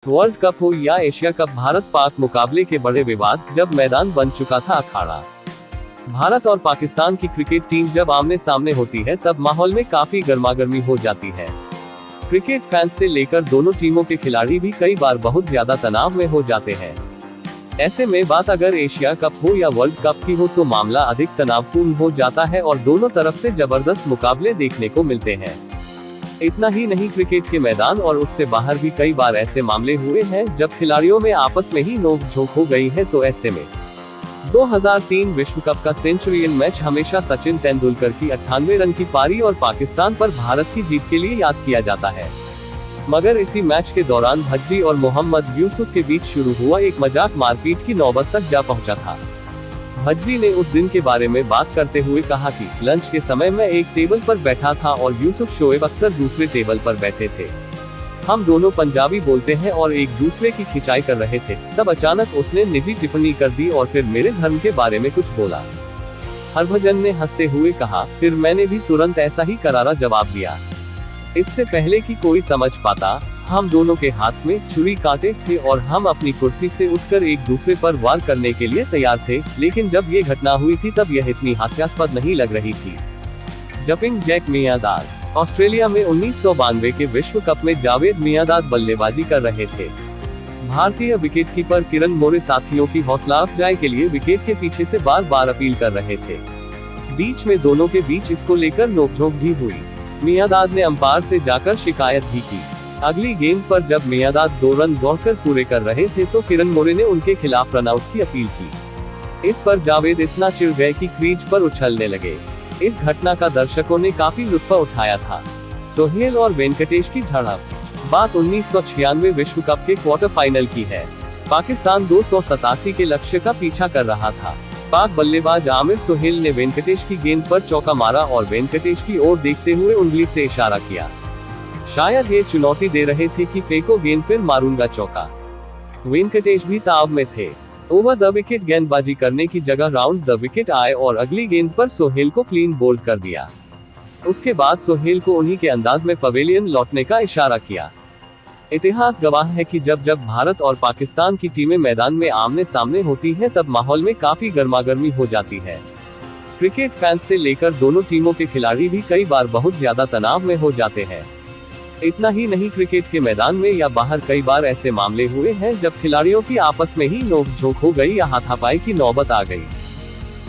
World cup हो या Asia cup, Bharat Pak मुकाबले के बड़े विवाद, जब मैदान बन चुका था अखाड़ा। भारत और पाकिस्तान की क्रिकेट टीम जब आमने सामने होती है तब माहौल में काफी गर्मागर्मी हो जाती है। क्रिकेट फैंस से लेकर दोनों टीमों के खिलाड़ी भी कई बार बहुत ज्यादा तनाव में हो जाते हैं। ऐसे में बात अगर एशिया कप हो या वर्ल्ड कप की हो तो मामला अधिक तनावपूर्ण हो जाता है और दोनों तरफ से जबरदस्त मुकाबले देखने को मिलते हैं। इतना ही नहीं, क्रिकेट के मैदान और उससे बाहर भी कई बार ऐसे मामले हुए हैं जब खिलाड़ियों में आपस में ही नोक-झोंक हो गई है। तो ऐसे में 2003 विश्व कप का सेंचुरियन मैच हमेशा सचिन तेंदुलकर की 98 रन की पारी और पाकिस्तान पर भारत की जीत के लिए याद किया जाता है। मगर इसी मैच के दौरान भज्जी और मोहम्मद यूसुफ के बीच शुरू हुआ एक मजाक मारपीट की नौबत तक जा पहुंचा था। भज्जी ने उस दिन के बारे में बात करते हुए कहा कि लंच के समय मैं एक टेबल पर बैठा था और यूसुफ शोएब अख्तर दूसरे टेबल पर बैठे थे। हम दोनों पंजाबी बोलते हैं और एक दूसरे की खिंचाई कर रहे थे, तब अचानक उसने निजी टिप्पणी कर दी और फिर मेरे धर्म के बारे में कुछ बोला। हरभजन ने हंसते हुए कहा, फिर मैंने भी तुरंत ऐसा ही करारा जवाब दिया। इससे पहले कि कोई समझ पाता, हम दोनों के हाथ में छुरी कांटे थे और हम अपनी कुर्सी से उठकर एक दूसरे पर वार करने के लिए तैयार थे, लेकिन जब ये घटना हुई थी तब यह इतनी हास्यास्पद नहीं लग रही थी। Jumping Jack Miandad. ऑस्ट्रेलिया में 1992 के विश्व कप में जावेद मियांदाद बल्लेबाजी कर रहे थे। भारतीय विकेटकीपर किरण मोरे साथियों की हौसला अफजाई के लिए विकेट के पीछे से बार बार अपील कर रहे थे। बीच में दोनों के बीच इसको लेकर नोकझोंक भी हुई। मियांदाद ने अंपायर से जाकर शिकायत भी की। अगली गेंद पर जब मियांदाद 2 रन दौड़कर पूरे कर रहे थे तो किरण मोरे ने उनके खिलाफ रनआउट की अपील की। इस पर जावेद इतना चिढ़ गए कि क्रीज पर उछलने लगे। इस घटना का दर्शकों ने काफी लुत्फ उठाया था। सोहेल और वेंकटेश की झड़प। बात 1996 विश्व कप के क्वार्टर फाइनल की है। पाकिस्तान 287 के लक्ष्य का पीछा कर रहा था। पाक बल्लेबाज आमिर सोहेल ने वेंकटेश की गेंद पर चौका मारा और वेंकटेश की ओर देखते हुए उंगली से इशारा किया। शायद ये चुनौती दे रहे थे कि फेंको गेंद फिर मारूंगा चौका। वेंकटेश भी ताब में थे। ओवर द विकेट गेंदबाजी करने की जगह राउंड द विकेट आए और अगली गेंद पर सोहेल को क्लीन बोल्ड कर दिया। उसके बाद सोहेल को उन्हीं के अंदाज में पवेलियन लौटने का इशारा किया। इतिहास गवाह है कि जब जब भारत और पाकिस्तान की टीमें मैदान में आमने सामने होती हैं तब माहौल में काफी गर्मागर्मी हो जाती है। क्रिकेट फैंस से लेकर दोनों टीमों के खिलाड़ी भी कई बार बहुत ज्यादा तनाव में हो जाते हैं। इतना ही नहीं, क्रिकेट के मैदान में या बाहर कई बार ऐसे मामले हुए हैं जब खिलाड़ियों की आपस में ही नोक-झोंक हो गई या हाथापाई की नौबत आ गई।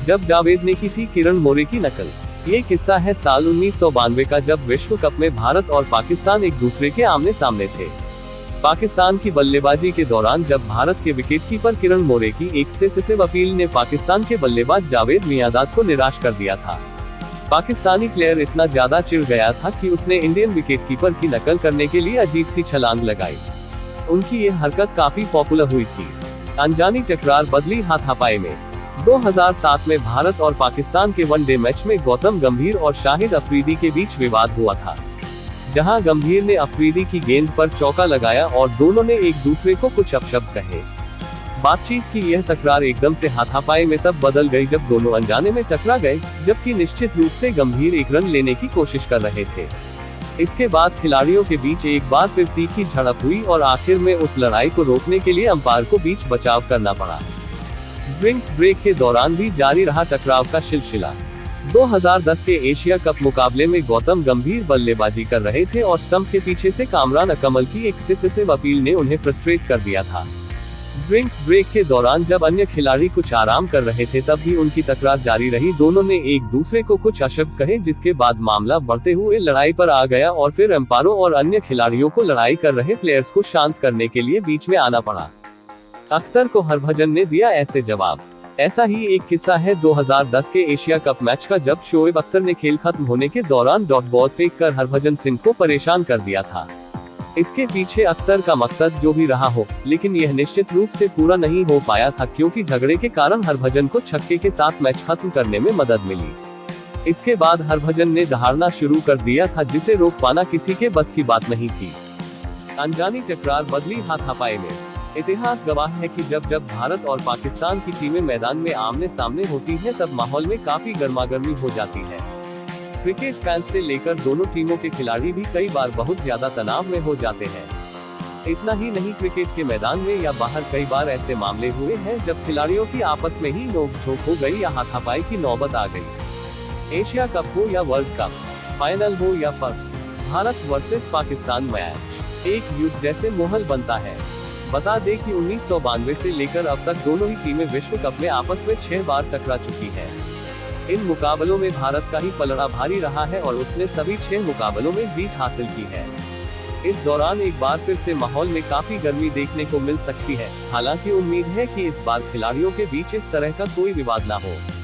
जब जावेद ने की थी किरण मोरे की नकल। ये किस्सा है साल 1992 का, जब विश्व कप में भारत और पाकिस्तान एक दूसरे के आमने सामने थे। पाकिस्तान की बल्लेबाजी के दौरान जब भारत के विकेटकीपर किरण मोरे की एक सेसिव अपील ने पाकिस्तान के बल्लेबाज जावेद मियांदाद को निराश कर दिया था। पाकिस्तानी प्लेयर इतना ज्यादा चिढ़ गया था कि उसने इंडियन विकेटकीपर की नकल करने के लिए अजीब सी छलांग लगाई। उनकी ये हरकत काफी पॉपुलर हुई थी। अनजानी टकरार बदली हाथापाई में। 2007 में भारत और पाकिस्तान के वनडे मैच में गौतम गंभीर और शाहिद अफरीदी के बीच विवाद हुआ था, जहां गंभीर ने अफरीदी की गेंद पर चौका लगाया और दोनों ने एक दूसरे को कुछ अपशब्द कहे। बातचीत की यह तकरार एकदम से हाथापाई में तब बदल गई जब दोनों अनजाने में टकरा गए, जबकि निश्चित रूप से गंभीर एक रन लेने की कोशिश कर रहे थे। इसके बाद खिलाड़ियों के बीच एक बार फिर तीखी झड़प हुई और आखिर में उस लड़ाई को रोकने के लिए अंपायर को बीच बचाव करना पड़ा। ड्रिंक्स ब्रेक के दौरान भी जारी रहा टकराव का सिलसिला। 2010 के एशिया कप मुकाबले में गौतम गंभीर बल्लेबाजी कर रहे थे और स्टंप के पीछे से कामरान अकमल की एक सेसिव अपील ने उन्हें फ्रस्ट्रेट कर दिया था। ड्रिंक्स ब्रेक के दौरान जब अन्य खिलाड़ी कुछ आराम कर रहे थे तब भी उनकी तकरार जारी रही। दोनों ने एक दूसरे को कुछ अपशब्द कहे, जिसके बाद मामला बढ़ते हुए लड़ाई पर आ गया और फिर अंपायरों और अन्य खिलाड़ियों को लड़ाई कर रहे प्लेयर्स को शांत करने के लिए बीच में आना पड़ा। अख्तर को हरभजन ने दिया ऐसे जवाब। ऐसा ही एक किस्सा है 2010 के एशिया कप मैच का, जब शोएब अख्तर ने खेल खत्म होने के दौरान डॉट बॉल फेंक कर हरभजन सिंह को परेशान कर दिया था। इसके पीछे अख्तर का मकसद जो भी रहा हो, लेकिन यह निश्चित रूप से पूरा नहीं हो पाया था, क्योंकि झगड़े के कारण हरभजन को छक्के के साथ मैच खत्म करने में मदद मिली। इसके बाद हरभजन ने दहाड़ना शुरू कर दिया था, जिसे रोक पाना किसी के बस की बात नहीं थी। अनजानी टकरार बदली हाथापाई में। इतिहास गवाह है कि जब जब भारत और पाकिस्तान की टीमें मैदान में आमने सामने होती हैं तब माहौल में काफी गर्मागर्मी हो जाती है। क्रिकेट फैंस से लेकर दोनों टीमों के खिलाड़ी भी कई बार बहुत ज्यादा तनाव में हो जाते हैं। इतना ही नहीं, क्रिकेट के मैदान में या बाहर कई बार ऐसे मामले हुए हैं जब खिलाड़ियों की आपस में ही नोक-झोंक हो गई या हाथापाई की नौबत आ गई। एशिया कप हो या वर्ल्ड कप, फाइनल हो या first, Bharat versus Pakistan match एक युद्ध जैसे माहौल बनता है। बता दें कि 1992 से लेकर अब तक दोनों ही टीमें विश्व कप में आपस में 6 बार टकरा चुकी है। इन मुकाबलों में भारत का ही पलड़ा भारी रहा है और उसने सभी 6 मुकाबलों में जीत हासिल की है। इस दौरान एक बार फिर से माहौल में काफी गर्मी देखने को मिल सकती है। हालांकि उम्मीद है कि इस बार खिलाड़ियों के बीच इस तरह का कोई विवाद ना हो।